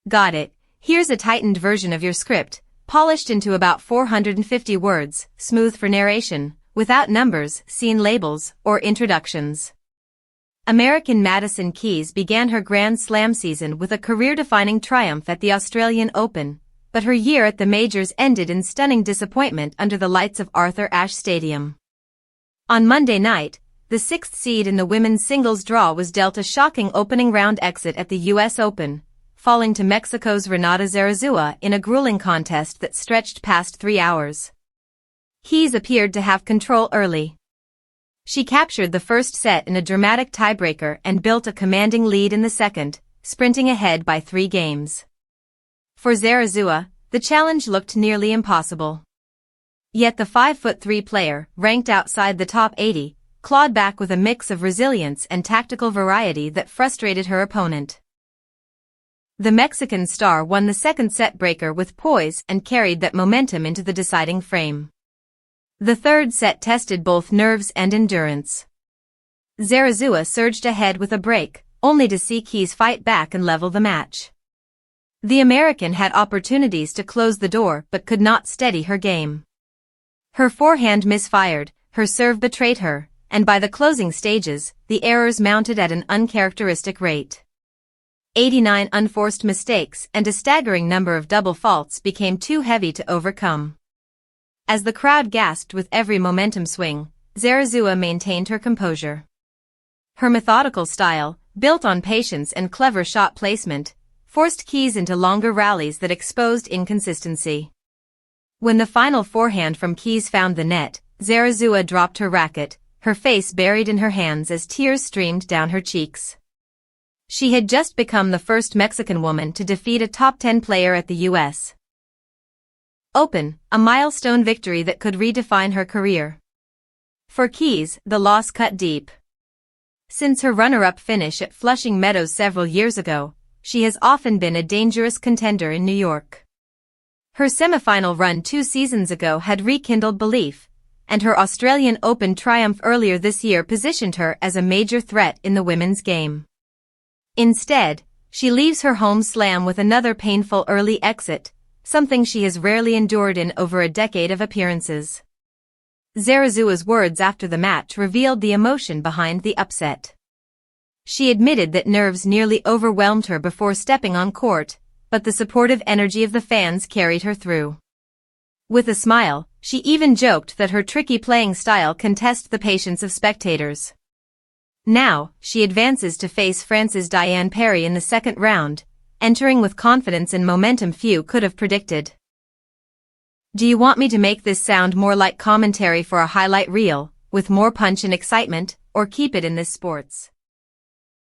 Got it. Here's a tightened version of your script, polished into about 450 words, smooth for narration, without numbers, scene labels, or introductions. American Madison Keys began her Grand Slam season with a career-defining triumph at the Australian Open, but her year at the majors ended in stunning disappointment under the lights of Arthur Ashe Stadium. On Monday night, the sixth seed in the women's singles draw was dealt a shocking opening round exit at the U.S. Open, falling to Mexico's Renata Zarazua in a grueling contest that stretched past 3 hours. Keys appeared to have control early. She captured the first set in a dramatic tiebreaker and built a commanding lead in the second, sprinting ahead by 3 games. For Zarazua, the challenge looked nearly impossible. Yet the 5'3" player, ranked outside the top 80, clawed back with a mix of resilience and tactical variety that frustrated her opponent. The Mexican star won the second set breaker with poise and carried that momentum into the deciding frame. The third set tested both nerves and endurance. Zarazua surged ahead with a break, only to see Keys fight back and level the match. The American had opportunities to close the door but could not steady her game. Her forehand misfired, her serve betrayed her, and by the closing stages, the errors mounted at an uncharacteristic rate. 89 unforced mistakes and a staggering number of double faults became too heavy to overcome. As the crowd gasped with every momentum swing, Zarazua maintained her composure. Her methodical style, built on patience and clever shot placement, forced Keys into longer rallies that exposed inconsistency. When the final forehand from Keys found the net, Zarazua dropped her racket, her face buried in her hands as tears streamed down her cheeks. She had just become the first Mexican woman to defeat a top 10 player at the U.S. Open, a milestone victory that could redefine her career. For Keys, the loss cut deep. Since her runner-up finish at Flushing Meadows several years ago, she has often been a dangerous contender in New York. Her semifinal run 2 seasons ago had rekindled belief, and her Australian Open triumph earlier this year positioned her as a major threat in the women's game. Instead, she leaves her home slam with another painful early exit, something she has rarely endured in over a decade of appearances. Zarazua's words after the match revealed the emotion behind the upset. She admitted that nerves nearly overwhelmed her before stepping on court, but the supportive energy of the fans carried her through. With a smile, she even joked that her tricky playing style can test the patience of spectators. Now, she advances to face France's Diane Parry in the second round, entering with confidence and momentum few could have predicted. Do you want me to make this sound more like commentary for a highlight reel, with more punch and excitement, or keep it in this sports?